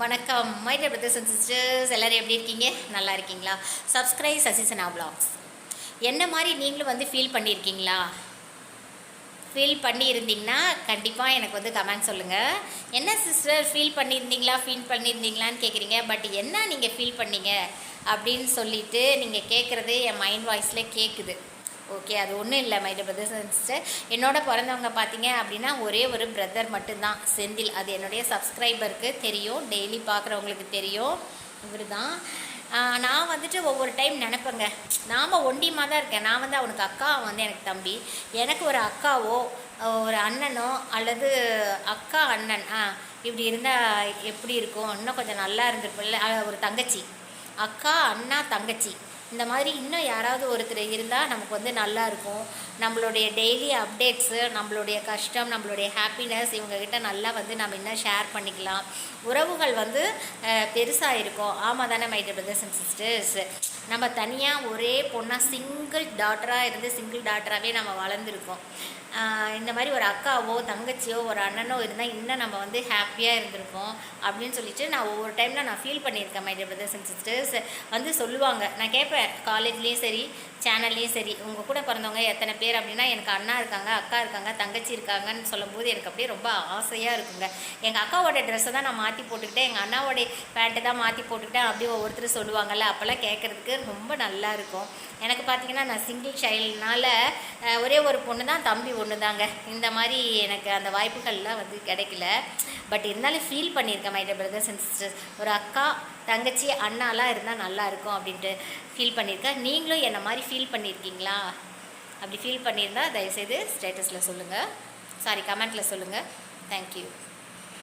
வணக்கம் my dear brothers and sisters, எல்லோரும் எப்படி இருக்கீங்க? நல்லா இருக்கீங்களா? Subscribe Sasisana vlogs. என்ன மாதிரி நீங்களும் ஃபீல் பண்ணியிருக்கீங்களா? ஃபீல் பண்ணியிருந்தீங்கன்னா கண்டிப்பாக எனக்கு கமெண்ட் சொல்லுங்கள். என்ன சிஸ்டர் ஃபீல் பண்ணியிருந்தீங்களான்னு கேட்குறீங்க. பட் என்ன நீங்கள் ஃபீல் பண்ணீங்க அப்படின்னு சொல்லிட்டு நீங்கள் கேட்குறது என் மைண்ட் வாய்ஸில் கேட்குது. ஓகே, அது ஒன்றும் இல்லை my dear brothers and sister. என்னோட பிறந்தவங்க பார்த்தீங்க அப்படின்னா ஒரே ஒரு பிரதர் மட்டும்தான், செந்தில். அது என்னுடைய சப்ஸ்கிரைபருக்கு தெரியும், டெய்லி பார்க்குறவங்களுக்கு தெரியும். இவர் தான். நான் ஒவ்வொரு டைம் நினைப்பேங்க, நாம் ஒண்டியமாக தான் இருக்கேன். நான் அவனுக்கு அக்கா, எனக்கு தம்பி. எனக்கு ஒரு அக்காவோ ஒரு அண்ணனோ அல்லது அக்கா அண்ணன் இப்படி இருந்தால் எப்படி இருக்கும்? இன்னும் கொஞ்சம் நல்லா இருந்திருப்பில்ல. ஒரு தங்கச்சி, அக்கா அண்ணா தங்கச்சி, இந்த மாதிரி இன்னும் யாராவது ஒருத்தர் இருந்தால் நமக்கு நல்லா இருக்கும். நம்மளுடைய டெய்லி அப்டேட்ஸு, நம்மளுடைய கஷ்டம், நம்மளுடைய ஹாப்பினஸ் இவங்ககிட்ட நல்லா நம்ம இன்னும் ஷேர் பண்ணிக்கலாம். உறவுகள் பெருசாக இருக்கும். ஆமாம் தானே my dear brothers and sisters? நம்ம தனியாக ஒரே பொண்ணாக சிங்கிள் டாட்டராகவே நம்ம வளர்ந்துருக்கோம். இந்த மாதிரி ஒரு அக்காவோ தங்கச்சியோ ஒரு அண்ணனோ இருந்தால் இன்னும் நம்ம ஹாப்பியாக இருந்திருக்கோம் அப்படின்னு சொல்லிட்டு நான் ஒவ்வொரு டைமில் நான் ஃபீல் பண்ணியிருக்கேன் my dear brothers and sisters. சொல்லுவாங்க, நான் கேட்பேன் காலேஜ்லேயும் சரி சேனல்லையும் சரி, உங்கள் கூட பிறந்தவங்க எத்தனை பேர் அப்படின்னா, எனக்கு அண்ணா இருக்காங்க, அக்கா இருக்காங்க, தங்கச்சி இருக்காங்கன்னு சொல்லும்போது எனக்கு அப்படியே ரொம்ப ஆசையாக இருக்குங்க. எங்கள் அக்காவோட ட்ரெஸ்ஸை தான் நான் மாற்றி போட்டுக்கிட்டேன், எங்கள் அண்ணாவோடைய பேண்ட்டை தான் மாற்றி போட்டுக்கிட்டேன் அப்படி ஒவ்வொருத்தர் சொல்லுவாங்கள்ல, அப்போல்லாம் கேட்குறதுக்கு ரொம்ப நல்லா இருக்கும். எனக்கு பார்த்திங்கன்னா நான் சிங்கிள் சைல்டுனால ஒரே ஒரு பொண்ணு தான், தம்பி ஒன்று தாங்க. இந்த மாதிரி எனக்கு அந்த வாய்ப்புகள்லாம் கிடைக்கல. பட் இருந்தாலும் ஃபீல் பண்ணியிருக்கேன் my dear brothers and sisters. ஒரு அக்கா தங்கச்சி அண்ணாலாம் இருந்தால் நல்லாயிருக்கும் அப்படின்ட்டு ஃபீல் பண்ணியிருக்கேன். நீங்களும் என்னை மாதிரி ஃபீல் பண்ணியிருக்கீங்களா? அப்படி ஃபீல் பண்ணியிருந்தால் தயவுசெய்து ஸ்டேட்டஸில் சொல்லுங்கள், கமெண்ட்டில் சொல்லுங்கள். தேங்க்யூ.